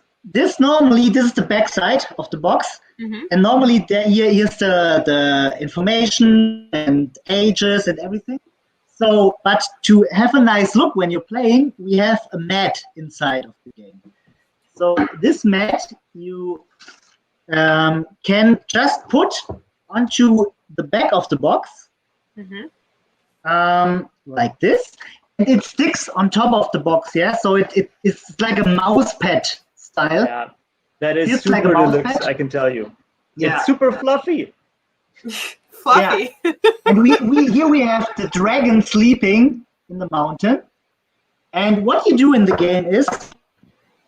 normally this is the back side of the box, Mm-hmm. and normally here's the information and ages and everything. So, but to have a nice look when you're playing, we have a mat inside of the game. So this mat you can just put onto the back of the box, Mm-hmm. like this. And it sticks on top of the box, yeah? So it's like a mouse pad style. Yeah, that is Feels super like a mouse deluxe, pad. I can tell you. Yeah. It's super fluffy. Fluffy. And we here we have the dragon sleeping in the mountain. And what you do in the game is,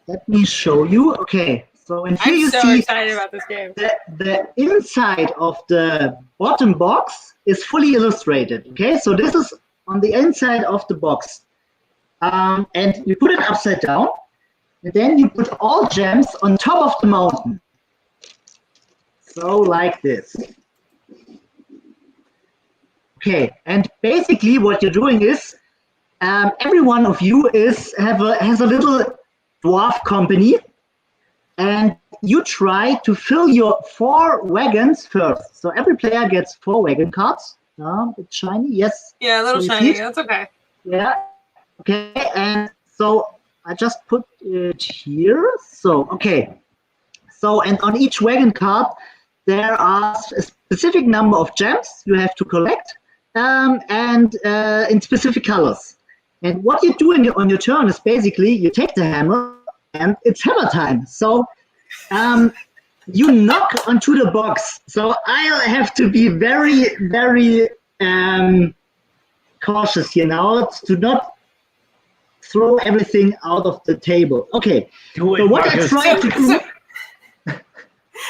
let me show you. Okay, so in here I'm you so see excited about this game. the inside of the bottom box is fully illustrated. Okay, so this is on the inside of the box. And you put it upside down, and then you put all gems on top of the mountain. So like this. Okay, and basically what you're doing is every one of you has a little dwarf company, and you try to fill your 4 wagons first. So every player gets 4 wagon cards. It's shiny, yes. Yeah, a little So shiny. That's okay. Yeah. Okay. And so I just put it here. So okay. So and on each wagon card there are a specific number of gems you have to collect, and in specific colors. And what you do on your turn is basically you take the hammer and it's hammer time. So you knock onto the box. So I'll have to be very, very cautious here now to not throw everything out of the table. Okay. Do it, So what Marcus. I try to do.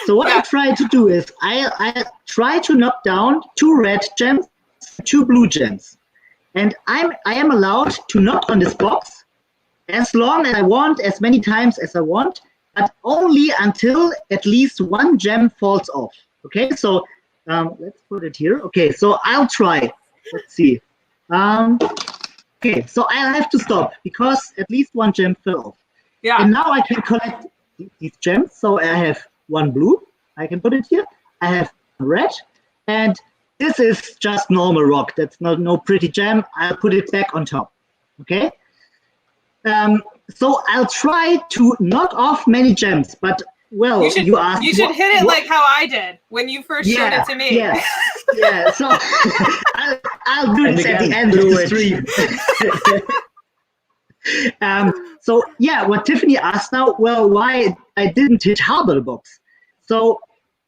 So what I try to do is I try to knock down 2 red gems, 2 blue gems, and I am allowed to knock on this box as long as I want, as many times as I want, but only until at least 1 gem falls off. Okay, so let's put it here. Okay, so I'll try. Let's see. Okay, so I'll have to stop because at least 1 gem fell off. Yeah. And now I can collect these gems. So I have 1 blue. I can put it here. I have 1 red, and this is just normal rock. That's no pretty gem. I'll put it back on top. Okay. So I'll try to knock off many gems, but well, you asked. You should hit it like how I did when you first showed it to me. Yeah, yeah. So I'll do it at the end of the stream. So yeah, what Tiffany asked now, well, why I didn't hit HABA the box. So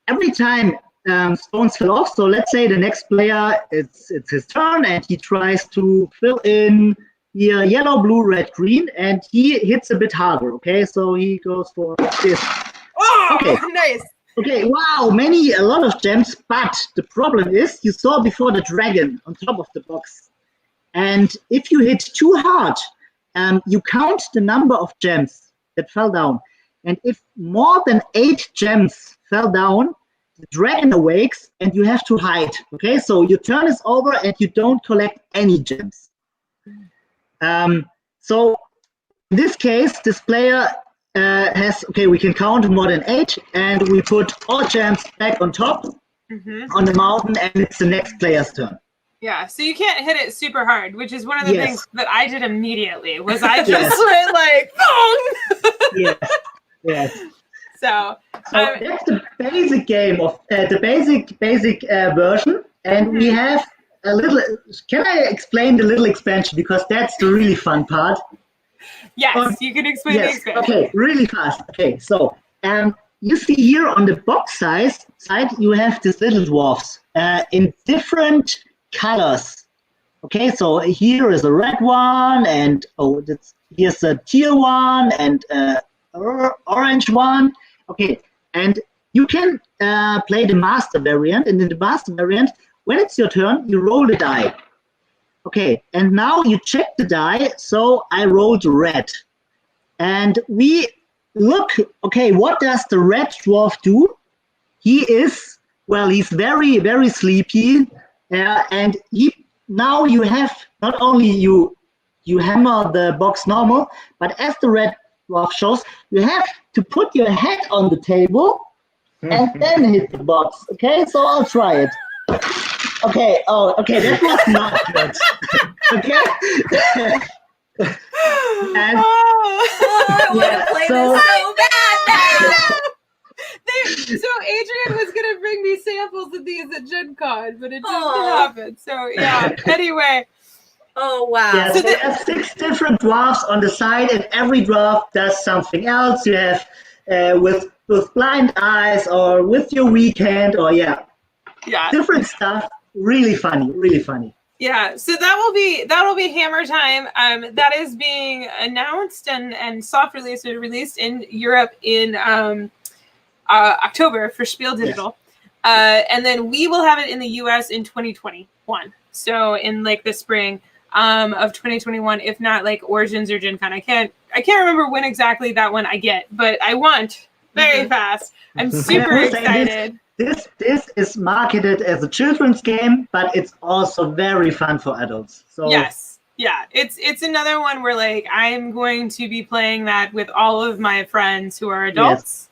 every time stones fell off, so let's say the next player, it's his turn, and he tries to fill in here yellow, blue, red, green, and he hits a bit harder, okay? So he goes for this. Oh, okay. Nice. Okay, wow, a lot of gems, but the problem is you saw before the dragon on top of the box. And if you hit too hard, you count the number of gems that fell down. And if more than 8 gems fell down, the dragon awakes and you have to hide. Okay, so your turn is over and you don't collect any gems. So in this case, this player we can count more than 8, and we put all gems back on top on the mountain, and it's the next player's turn. Yeah, so you can't hit it super hard, which is one of the Yes. things that I did immediately. Was I just went like, boom! Yes, yes. So that's the basic game of the basic version, and we have a little. Can I explain the little expansion, because that's the really fun part? Yes, you can explain the expansion. Okay, really fast. Okay, so you see here on the box side you have these little dwarfs in different colors. Okay, so here is a red one, and here's a teal one, and orange one. Okay, and you can play the master variant, and in the master variant, when it's your turn, you roll the die. Okay, and now you check the die. So I rolled red, and we look. Okay, what does the red dwarf do? He's very, very sleepy, and now you have not only you hammer the box normal, but as the red dwarf shows, you have to put your head on the table and then hit the box. Okay, so I'll try it. Okay. Oh, okay. That was not good. Okay. And I want to play this so bad. So Adrian was gonna bring me samples of these at Gen Con, but it didn't happen. So yeah. Anyway. Oh wow. Yeah, so there are 6 different dwarfs on the side, and every dwarf does something else. You have with blind eyes, or with your weak hand, or different stuff. Really funny, really funny. Yeah, so that'll be Hammer Time. That is being announced and soft released in Europe in October for Spiel Digital, and then we will have it in the US in 2021. So in like the spring of 2021, if not like Origins or Gen Con. I can't remember when exactly that one I get, but I want very fast. I'm super excited. This is marketed as a children's game, but it's also very fun for adults. So yes, Yeah, it's another one where like I'm going to be playing that with all of my friends who are adults.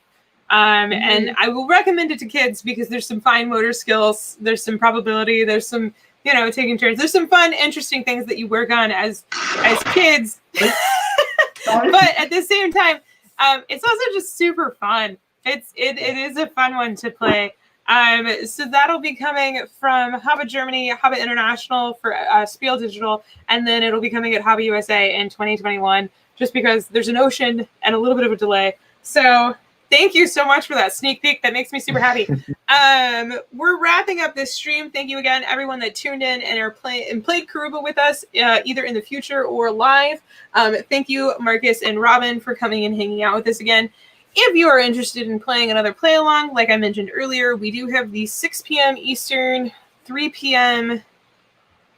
And I will recommend it to kids because there's some fine motor skills, there's some probability, there's some, you know, taking turns. There's some fun, interesting things that you work on as kids. But at the same time, it's also just super fun. It is a fun one to play. So that'll be coming from HABA Germany, HABA International for Spiel Digital, and then it'll be coming at HABA USA in 2021, just because there's an ocean and a little bit of a delay. So thank you so much for that sneak peek. That makes me super happy. We're wrapping up this stream. Thank you again, everyone that tuned in and played Karuba with us, either in the future or live. Thank you, Marcus and Robin, for coming and hanging out with us again. If you are interested in playing another play along, like I mentioned earlier, we do have the 6 p.m. Eastern, 3 p.m.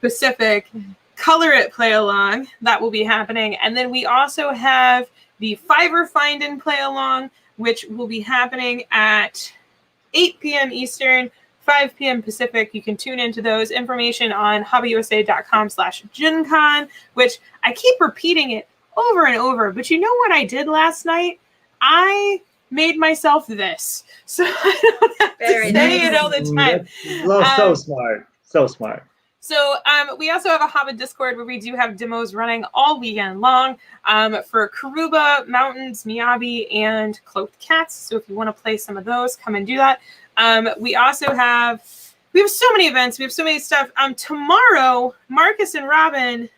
Pacific Color It play along that will be happening. And then we also have the Fiverr Find and play along, which will be happening at 8 p.m. Eastern, 5 p.m. Pacific. You can tune into those. Information on habausa.com/GenCon, which I keep repeating it over and over. But you know what I did last night? I made myself this. So I don't have to say it all the time. So smart. So smart. So we also have a HABA Discord where we do have demos running all weekend long for Karuba, Mountains, Miyabi, and Cloaked Cats. So if you want to play some of those, come and do that. We also have so many events. We have so many stuff. Tomorrow, Marcus and Robin,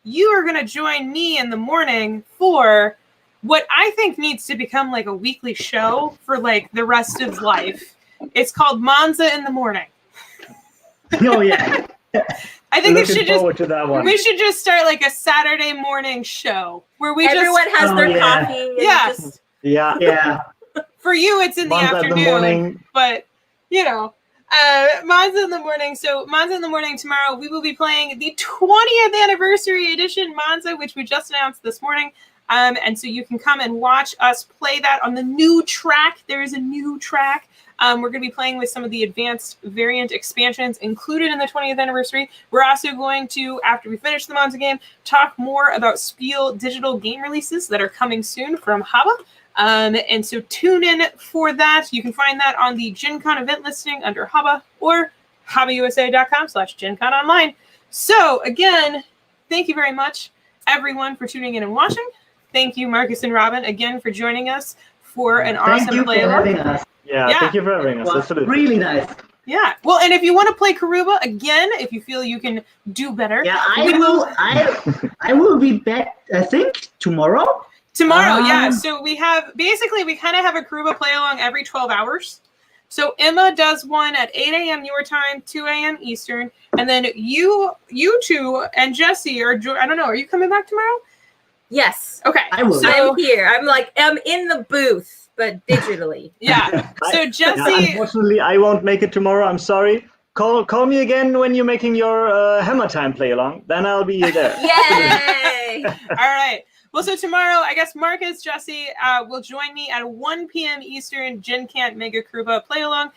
you are going to join me in the morning for what I think needs to become like a weekly show for like the rest of life. It's called Monza in the Morning. Oh yeah. I think we should just start like a Saturday morning show where everyone has their coffee. Yeah. For you, it's in the afternoon, but you know, Monza in the morning. So Monza in the morning tomorrow, we will be playing the 20th anniversary edition Monza, which we just announced this morning. And so you can come and watch us play that on the new track. There is a new track. We're going to be playing with some of the advanced variant expansions included in the 20th anniversary. We're also going to, after we finish the Monza game, talk more about Spiel digital game releases that are coming soon from HABA. And so tune in for that. You can find that on the Gen Con event listing under HABA or habausa.com/GenCon online. So again, thank you very much, everyone, for tuning in and watching. Thank you, Marcus and Robin, again for joining us for an awesome play along. Thank you for having us. Yeah, thank you for having us. Absolutely. Really nice. Yeah. Well, and if you want to play Karuba again, if you feel you can do better. Yeah, I will be back, I think, tomorrow. Yeah. So we kind of have a Karuba play along every 12 hours. So Emma does one at 8 a.m. your time, 2 a.m. Eastern. And then you two and Jesse are you coming back tomorrow? Yes. Okay. I will. I'm here. I'm in the booth, but digitally. Yeah. So Jesse. Unfortunately, I won't make it tomorrow. I'm sorry. Call me again when you're making your Hammer Time play along. Then I'll be there. Yay! All right. Well, so tomorrow, I guess Marcus, Jesse will join me at 1 p.m. Eastern, Gen Can't Mega Karuba play along.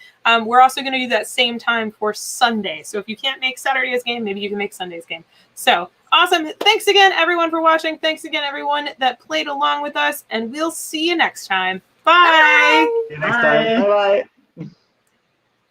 We're also going to do that same time for Sunday. So if you can't make Saturday's game, maybe you can make Sunday's game. So awesome. Thanks again, everyone, for watching. Thanks again, everyone that played along with us. And we'll see you next time. Bye. See you next time. Bye-bye.